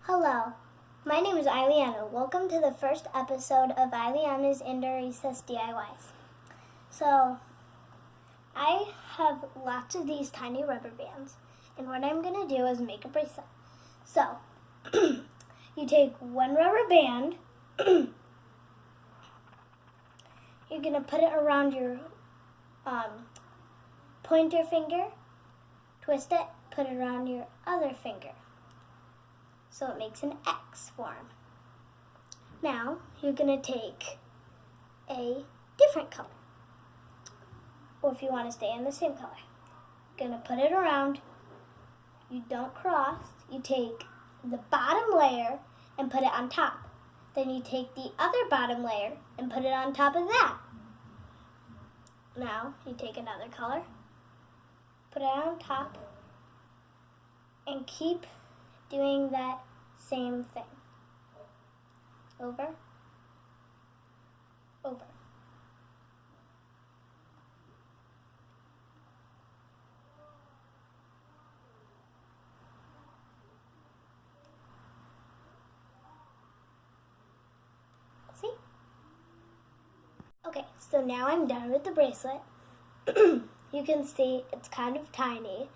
Hello, my name is Ileana. Welcome to the first episode of Ileana's Indoor Recess DIYs. So, I have lots of these tiny rubber bands, and what I'm going to do is make a bracelet. So, you take one rubber band, you're going to put it around your pointer finger, twist it, put it around your other finger, so it makes an X form. Now, you're going to take a different color, or if you want to stay in the same color. You're going to put it around, you don't cross, you take the bottom layer and put it on top. Then you take the other bottom layer and put it on top of that. Now, you take another color, put it on top, and keep doing that same thing. Over, over. See? Okay, so now I'm done with the bracelet. You can see it's kind of tiny,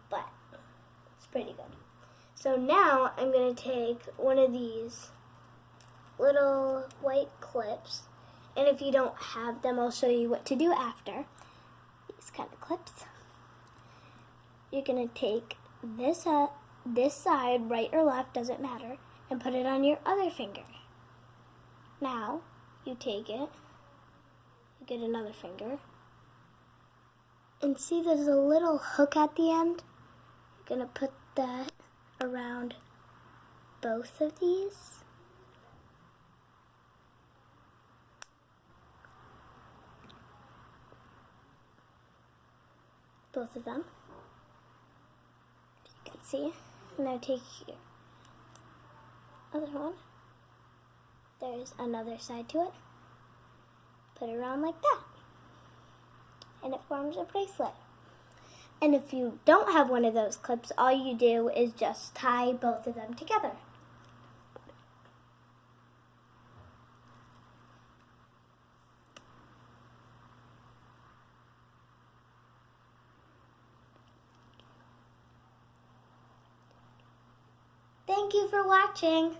but it's pretty good. So now I'm going to take one of these little white clips, and if you don't have them, I'll show you what to do after. These kind of clips. You're going to take this side, right or left, doesn't matter, and put it on your other finger. Now, you take it, you get another finger, and see there's a little hook at the end? You're going to put that around both of these. Both of them. You can see. Now take your other one. There's another side to it. Put it around like that. And it forms a bracelet. And if you don't have one of those clips, all you do is just tie both of them together. Thank you for watching.